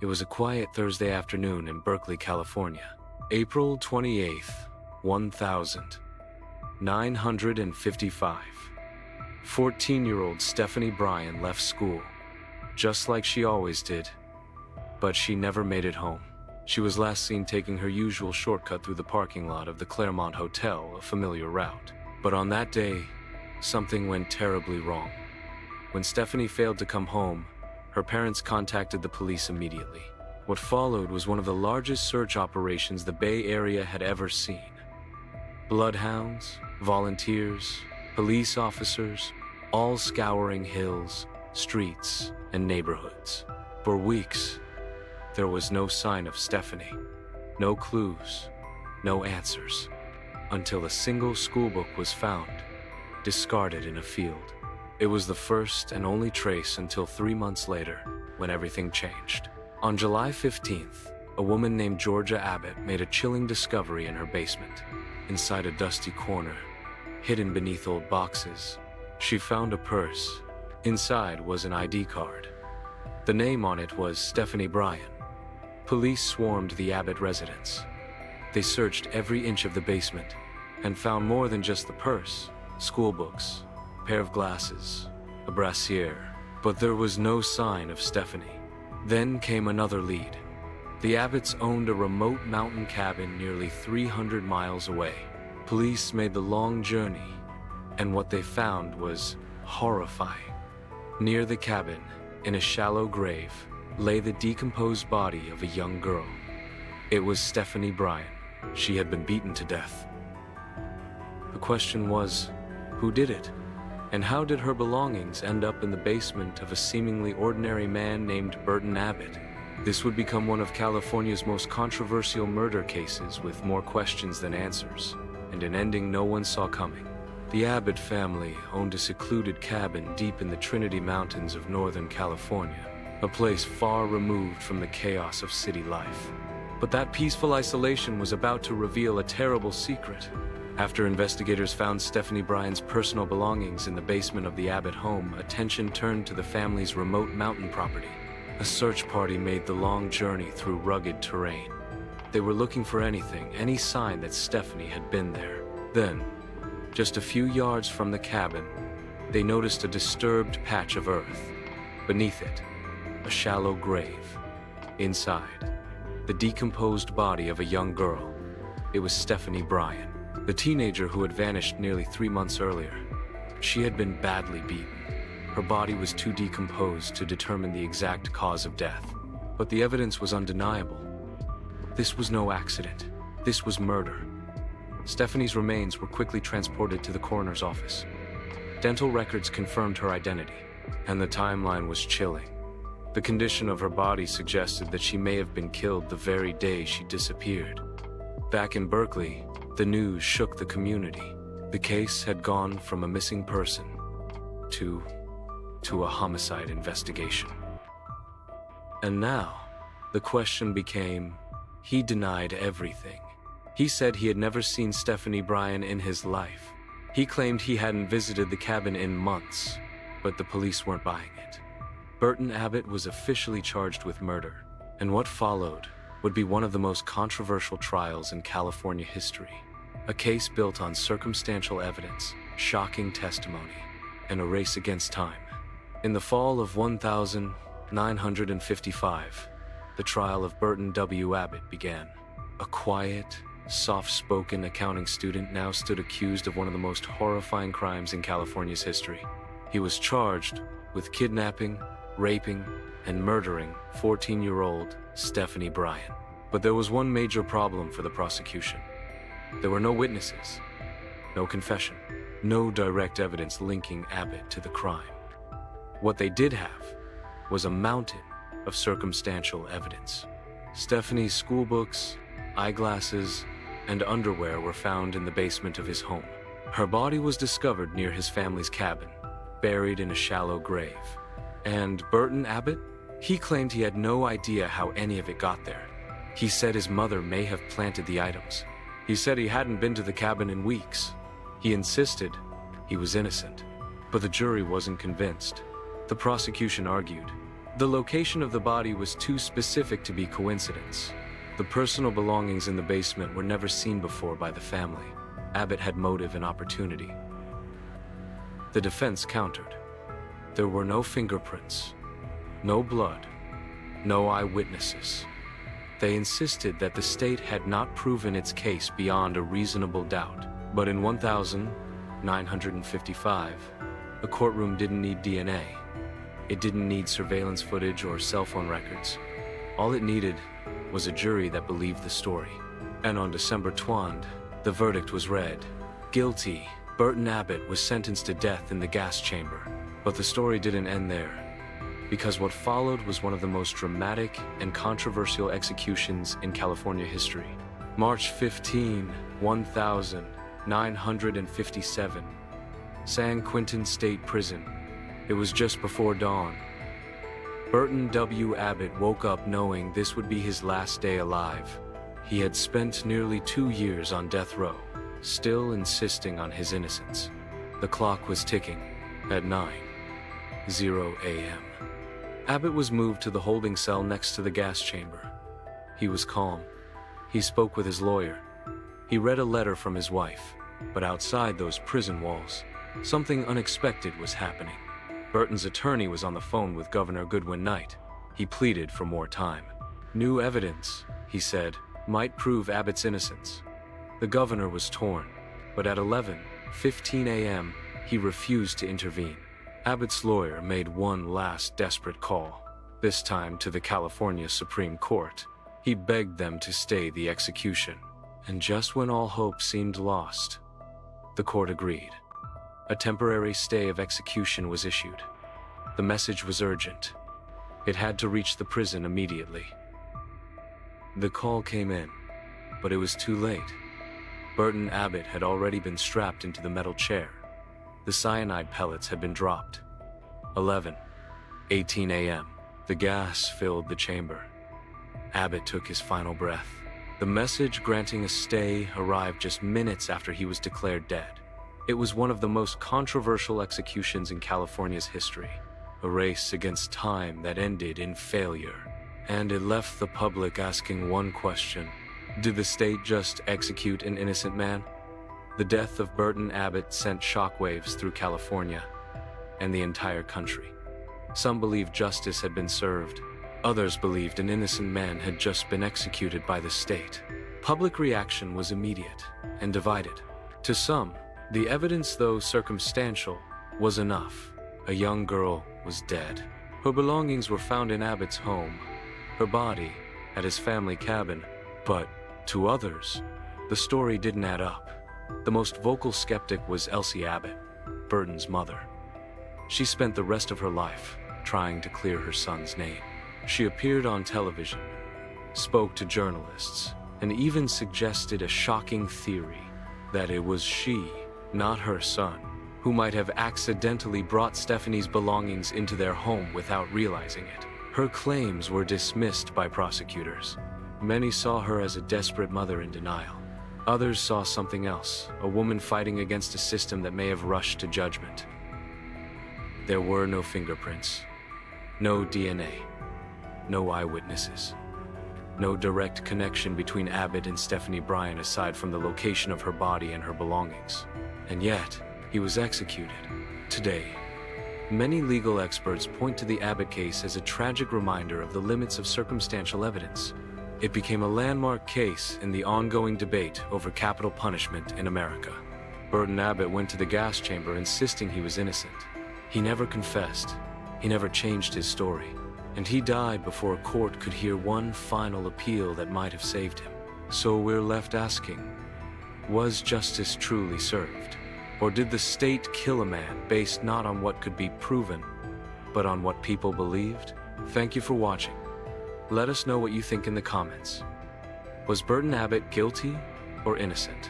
It was a quiet Thursday afternoon in Berkeley, California. April 28th, 1955. 14-year-old Stephanie Bryan left school, just like she always did, but she never made it home. She was last seen taking her usual shortcut through the parking lot of the Claremont Hotel, a familiar route. But on that day, something went terribly wrong. When Stephanie failed to come home, her parents contacted the police immediately. What followed was one of the largest search operations the Bay Area had ever seen. Bloodhounds, volunteers, police officers, all scouring hills, streets, and neighborhoods. For weeks, there was no sign of Stephanie, no clues, no answers, until a single schoolbook was found, discarded in a field. It was the first and only trace until 3 months later, when everything changed. On July 15th, a woman named Burton Abbott made a chilling discovery in her basement. Inside a dusty corner, hidden beneath old boxes, she found a purse. Inside was an ID card. The name on it was Stephanie Bryan. Police swarmed the Abbott residence. They searched every inch of the basement and found more than just the purse, schoolbooks, a pair of glasses, a brassiere, but there was no sign of Stephanie. Then came another lead. The Abbotts owned a remote mountain cabin nearly 300 miles away. Police made the long journey, and what they found was horrifying. Near the cabin, in a shallow grave, lay the decomposed body of a young girl. It was Stephanie Bryan. She had been beaten to death. The question was, who did it? And how did her belongings end up in the basement of a seemingly ordinary man named Burton Abbott? This would become one of California's most controversial murder cases, with more questions than answers, and an ending no one saw coming. The Abbott family owned a secluded cabin deep in the Trinity Mountains of Northern California, a place far removed from the chaos of city life. But that peaceful isolation was about to reveal a terrible secret. After investigators found Stephanie Bryan's personal belongings in the basement of the Abbott home, attention turned to the family's remote mountain property. A search party made the long journey through rugged terrain. They were looking for anything, any sign that Stephanie had been there. Then, just a few yards from the cabin, they noticed a disturbed patch of earth. Beneath it, a shallow grave. Inside, the decomposed body of a young girl. It was Stephanie Bryan, the teenager who had vanished nearly 3 months earlier. She had been badly beaten. Her body was too decomposed to determine the exact cause of death, but the evidence was undeniable. This was no accident. This was murder. Stephanie's remains were quickly transported to the coroner's office. Dental records confirmed her identity, and the timeline was chilling. The condition of her body suggested that she may have been killed the very day she disappeared. Back in Berkeley, the news shook the community. The case had gone from a missing person to a homicide investigation. And now, the question became, he denied everything. He said he had never seen Stephanie Bryan in his life. He claimed he hadn't visited the cabin in months, but the police weren't buying it. Burton Abbott was officially charged with murder, and what followed would be one of the most controversial trials in California history. A case built on circumstantial evidence, shocking testimony, and a race against time. In the fall of 1955, the trial of Burton W. Abbott began. A quiet, soft-spoken accounting student now stood accused of one of the most horrifying crimes in California's history. He was charged with kidnapping, raping, and murdering 14-year-old Stephanie Bryan. But there was one major problem for the prosecution. There were no witnesses, no confession, no direct evidence linking Abbott to the crime. What they did have was a mountain of circumstantial evidence. Stephanie's schoolbooks, eyeglasses, and underwear were found in the basement of his home. Her body was discovered near his family's cabin, buried in a shallow grave. And Burton Abbott? He claimed he had no idea how any of it got there. He said his mother may have planted the items. He said he hadn't been to the cabin in weeks. He insisted he was innocent, but the jury wasn't convinced. The prosecution argued, The location of the body was too specific to be coincidence. The personal belongings in the basement were never seen before by the family. Abbott had motive and opportunity. The defense countered. There were no fingerprints, no blood, no eyewitnesses. They insisted that the state had not proven its case beyond a reasonable doubt. But in 1955, a courtroom didn't need DNA. It didn't need surveillance footage or cell phone records. All it needed was a jury that believed the story. And on December 20, the verdict was read. Guilty. Burton Abbott was sentenced to death in the gas chamber. But the story didn't end there, because what followed was one of the most dramatic and controversial executions in California history. March 15, 1957, San Quentin State Prison. It was just before dawn. Burton W. Abbott woke up knowing this would be his last day alive. He had spent nearly 2 years on death row, still insisting on his innocence. The clock was ticking at 9:00 a.m. Abbott was moved to the holding cell next to the gas chamber. He was calm. He spoke with his lawyer. He read a letter from his wife. But outside those prison walls, something unexpected was happening. Burton's attorney was on the phone with Governor Goodwin Knight. He pleaded for more time. New evidence, he said, might prove Abbott's innocence. The governor was torn, but at 11:15 a.m., he refused to intervene. Abbott's lawyer made one last desperate call, this time to the California Supreme Court. He begged them to stay the execution. And just when all hope seemed lost, the court agreed. A temporary stay of execution was issued. The message was urgent. It had to reach the prison immediately. The call came in, but it was too late. Burton Abbott had already been strapped into the metal chair. The cyanide pellets had been dropped. 11:18 a.m. The gas filled the chamber. Abbott took his final breath. The message granting a stay arrived just minutes after he was declared dead. It was one of the most controversial executions in California's history, a race against time that ended in failure. And it left the public asking one question: did the state just execute an innocent man? The death of Burton Abbott sent shockwaves through California and the entire country. Some believed justice had been served. Others believed an innocent man had just been executed by the state. Public reaction was immediate and divided. To some, the evidence, though circumstantial, was enough. A young girl was dead. Her belongings were found in Abbott's home, her body at his family cabin. But to others, the story didn't add up. The most vocal skeptic was Elsie Abbott, Burton's mother. She spent the rest of her life trying to clear her son's name. She appeared on television, spoke to journalists, and even suggested a shocking theory that it was she, not her son, who might have accidentally brought Stephanie's belongings into their home without realizing it. Her claims were dismissed by prosecutors. Many saw her as a desperate mother in denial. Others saw something else, a woman fighting against a system that may have rushed to judgment. There were no fingerprints, no DNA, no eyewitnesses, no direct connection between Abbott and Stephanie Bryan aside from the location of her body and her belongings. And yet, he was executed. Today, many legal experts point to the Abbott case as a tragic reminder of the limits of circumstantial evidence. It became a landmark case in the ongoing debate over capital punishment in America. Burton Abbott went to the gas chamber insisting he was innocent. He never confessed. He never changed his story. And he died before a court could hear one final appeal that might have saved him. So we're left asking, was justice truly served? Or did the state kill a man based not on what could be proven, but on what people believed? Thank you for watching. Let us know what you think in the comments. Was Burton Abbott guilty or innocent?